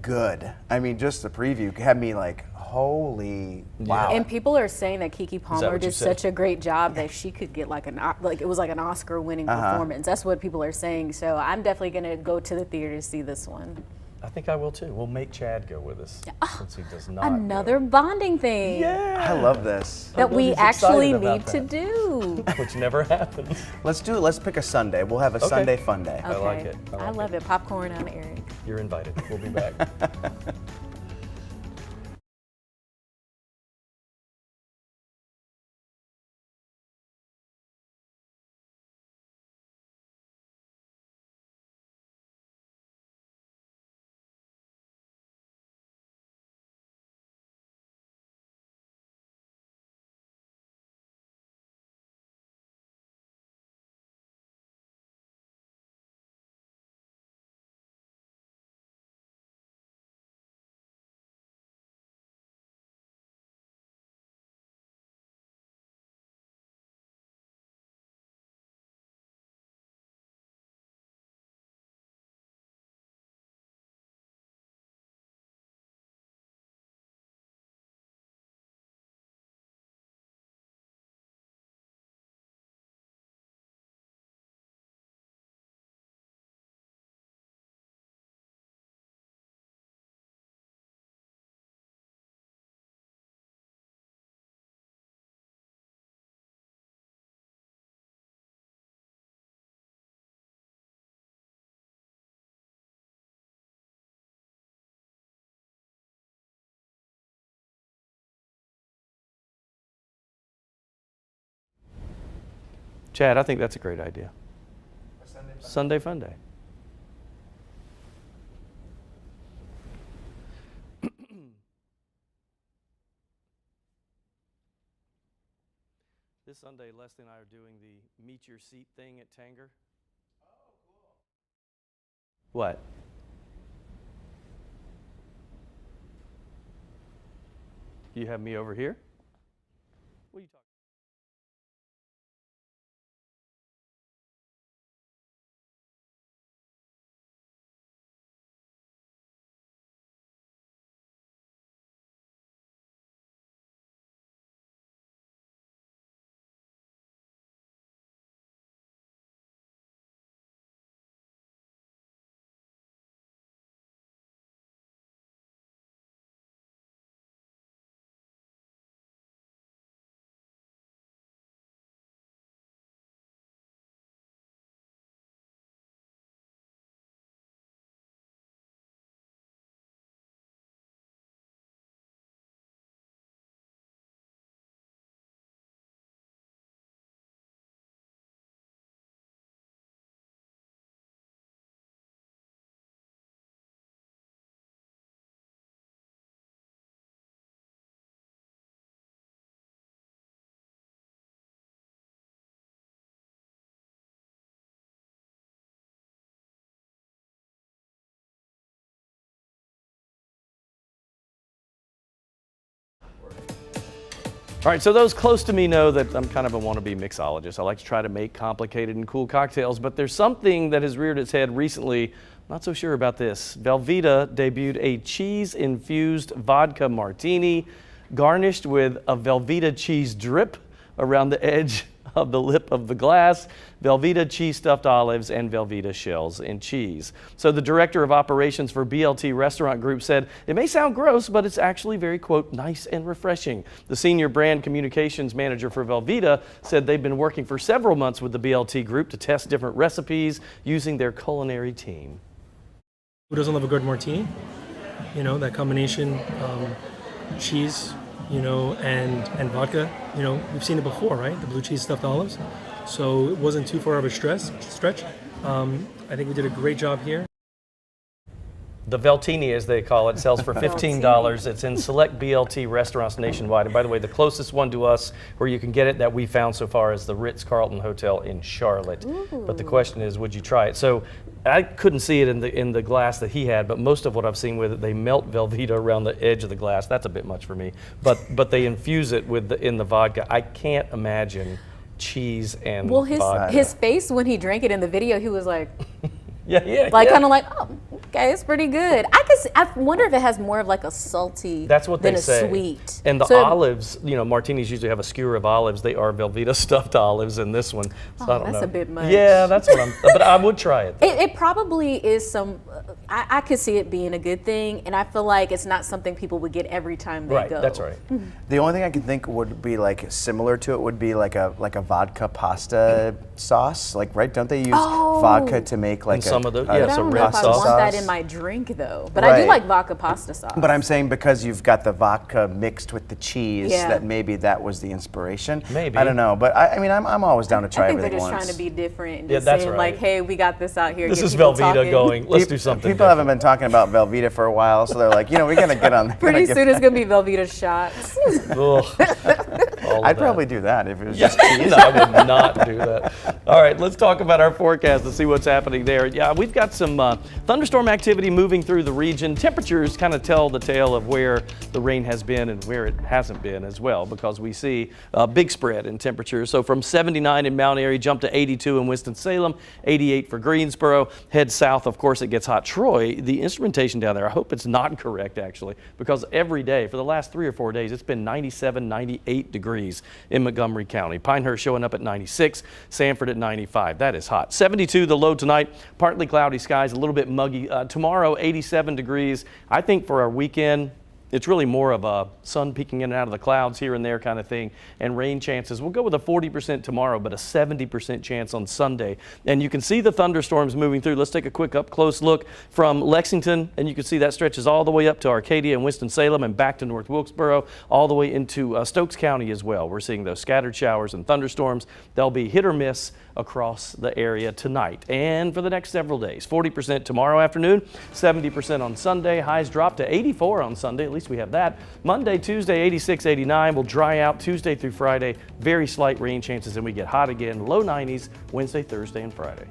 good. I mean, just the preview had me like, holy wow. And people are saying that Keke Palmer what you did said? such a great job that she could get like it was like an Oscar-winning performance. That's what people are saying. So I'm definitely going to go to the theater to see this one. I think I will too. We'll make Chad go with us since he does not. Another bonding thing. Yeah. I love this. That we He's actually excited about need to do. Which never happens. Let's do it. Let's pick a Sunday. We'll have a Sunday fun day. I like it. I love it. Popcorn on Eric. You're invited. We'll be back. Chad, I think that's a great idea. Sunday Fun Day. This Sunday, Leslie and I are doing the Meet Your Seat thing at Tanger. Oh, cool. What? You have me over here? What are you talking about? All right, so those close to me know that I'm kind of a wannabe mixologist. I like to try to make complicated and cool cocktails, but there's something that has reared its head recently. Not so sure about this. Velveeta debuted a cheese-infused vodka martini garnished with a Velveeta cheese drip around the edge of the lip of the glass, Velveeta cheese stuffed olives, and Velveeta shells and cheese. So the director of operations for BLT Restaurant Group said, it may sound gross, but it's actually very, quote, nice and refreshing. The senior brand communications manager for Velveeta said they've been working for several months with the BLT Group to test different recipes using their culinary team. Who doesn't love a good martini? You know, that combination, cheese, you know, and vodka. You know, we've seen it before, right? The blue cheese stuffed olives. So it wasn't too far of a stretch. I think we did a great job here. The Veltini, as they call it, sells for $15. It's in select BLT restaurants nationwide. And by the way, the closest one to us where you can get it that we found so far is the Ritz-Carlton Hotel in Charlotte. Ooh. But the question is, would you try it? So I couldn't see it in the glass that he had, but most of what I've seen with it, they melt Velveeta around the edge of the glass. That's a bit much for me. But they infuse it in the vodka. I can't imagine cheese and vodka. His face when he drank it in the video, he was like, kind of like, oh, okay, it's pretty good. I wonder if it has more of like a salty That's what than they a say. sweet. And the olives, you know, martinis usually have a skewer of olives. They are Velveeta stuffed olives in this one. So I don't know. That's a bit much. Yeah, that's what but I would try it. It probably is I could see it being a good thing, and I feel like it's not something people would get every time they go. Right, that's right. The only thing I can think would be like similar to it would be like a vodka pasta sauce. Like, right? Don't they use vodka to make like some of the I don't know if I want that in my drink though, but I do like vodka pasta sauce. But I'm saying because you've got the vodka mixed with the cheese, that maybe that was the inspiration. Maybe. I don't know, but I mean, I'm always down to try everything once. I think they're just trying to be different and Yeah, just that's saying right. like, hey, we got this out here. This get is people Velveeta talking. going, let's do something People haven't been talking about Velveeta for a while, so they're like, you know, we gotta get on. Pretty soon it's gonna be Velveeta shots. I'd probably do that if it was just cheese. No, I would not do that. All right, let's talk about our forecast and see what's happening there. Yeah, we've got some thunderstorm activity moving through the region. Temperatures kind of tell the tale of where the rain has been and where it hasn't been as well, because we see a big spread in temperatures. So from 79 in Mount Airy, jump to 82 in Winston-Salem, 88 for Greensboro. Head south, of course, it gets hot. Troy, the instrumentation down there, I hope it's not correct actually, because every day for the last 3 or 4 days, it's been 97, 98 degrees in Montgomery County. Pinehurst showing up at 96, Sanford at 95. That is hot. 72 the low tonight, partly cloudy skies, a little bit muggy. Tomorrow, 87 degrees. I think for our weekend, It's really more of a sun peeking in and out of the clouds here and there kind of thing, and rain chances. We'll go with a 40% tomorrow, but a 70% chance on Sunday. And you can see the thunderstorms moving through. Let's take a quick up close look from Lexington, and you can see that stretches all the way up to Arcadia and Winston-Salem and back to North Wilkesboro, all the way into Stokes County as well. We're seeing those scattered showers and thunderstorms. They'll be hit or miss across the area tonight and for the next several days. 40% tomorrow afternoon, 70% on Sunday. Highs drop to 84 on Sunday. At least we have that. Monday, Tuesday, 86, 89. Will dry out Tuesday through Friday. Very slight rain chances, and we get hot again. Low 90s Wednesday, Thursday, and Friday.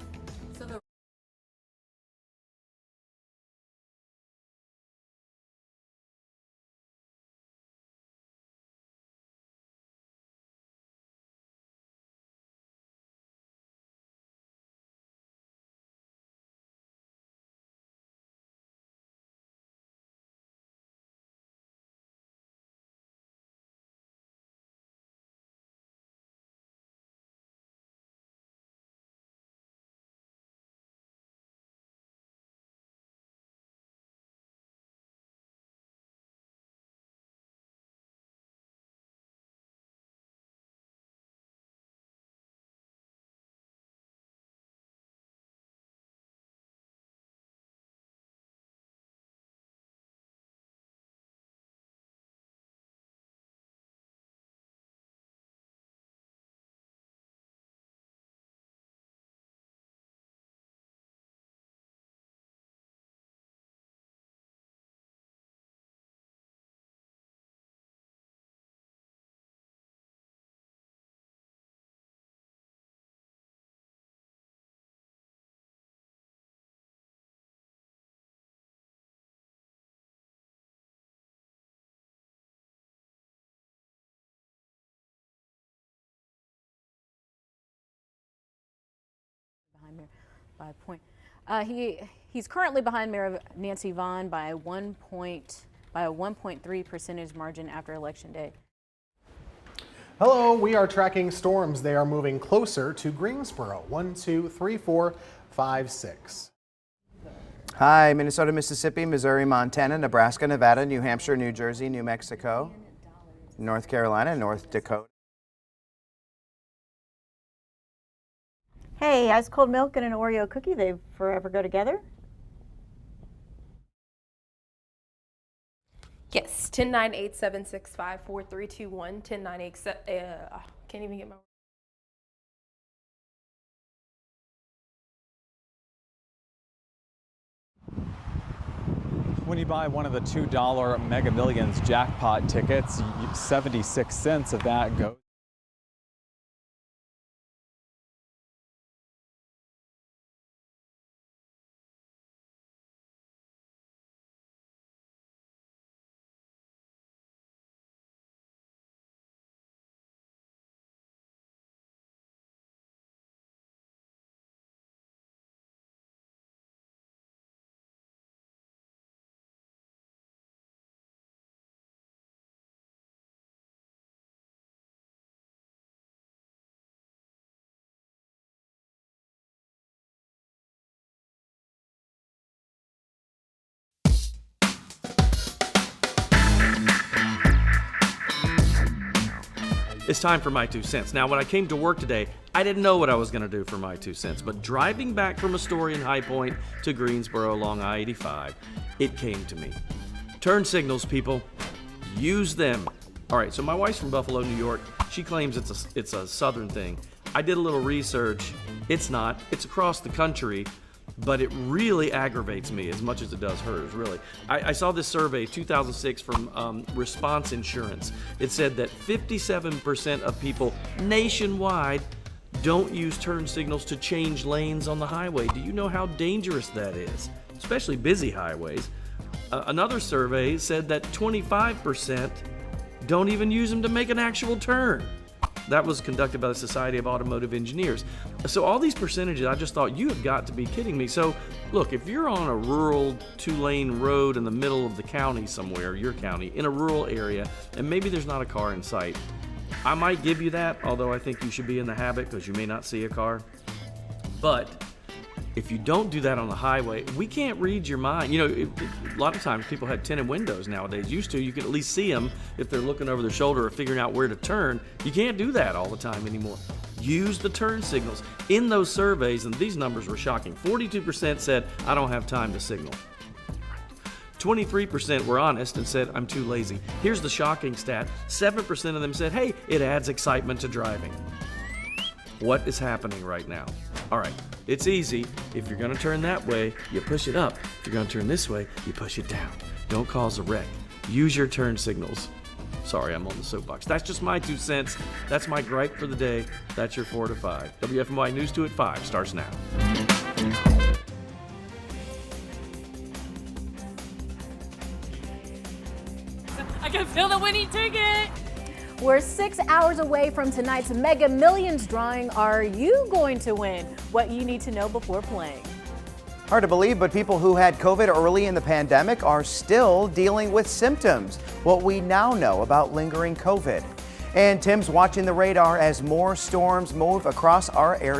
By a point. He's currently behind Mayor Nancy Vaughn by a 1.3 percentage margin after Election Day. Hello, we are tracking storms. They are moving closer to Greensboro. 1, 2, 3, 4, 5, 6. Hi, Minnesota, Mississippi, Missouri, Montana, Nebraska, Nevada, New Hampshire, New Jersey, New Mexico, North Carolina, North Dakota. Hey, ice cold milk and an Oreo cookie, they forever go together? Yes, 1098-765-4321, 1098, can't even get my... When you buy one of the $2 Mega Millions jackpot tickets, 76 cents of that goes. It's time for my 2 cents. Now, when I came to work today, I didn't know what I was going to do for my 2 cents, but driving back from Astoria and High Point to Greensboro along I-85, it came to me. Turn signals, people. Use them. All right, so my wife's from Buffalo, New York. She claims it's a southern thing. I did a little research. It's not. It's across the country, but it really aggravates me as much as it does hers, really. I saw this survey, 2006, from Response Insurance. It said that 57% of people nationwide don't use turn signals to change lanes on the highway. Do you know how dangerous that is? Especially busy highways. Another survey said that 25% don't even use them to make an actual turn. That was conducted by the Society of Automotive Engineers. So all these percentages, I just thought, you have got to be kidding me. So look, if you're on a rural 2-lane road in the middle of the county somewhere, your county, in a rural area, and maybe there's not a car in sight, I might give you that, although I think you should be in the habit because you may not see a car. But If you don't do that on the highway, we can't read your mind. You know, a lot of times people have tinted windows nowadays. Used to, you could at least see them if they're looking over their shoulder or figuring out where to turn. You can't do that all the time anymore. Use the turn signals. In those surveys, and these numbers were shocking, 42% said, I don't have time to signal. 23% were honest and said, I'm too lazy. Here's the shocking stat. 7% of them said, hey, it adds excitement to driving. What is happening right now? All right, it's easy. If you're gonna turn that way, you push it up. If you're gonna turn this way, you push it down. Don't cause a wreck. Use your turn signals. Sorry, I'm on the soapbox. That's just my 2 cents. That's my gripe for the day. That's your 4 to 5. WFMY News 2 at 5 starts now. I can feel the winning ticket. We're 6 hours away from tonight's Mega Millions drawing. Are you going to win? What you need to know before playing. Hard to believe, but people who had COVID early in the pandemic are still dealing with symptoms. What we now know about lingering COVID. And Tim's watching the radar as more storms move across our area.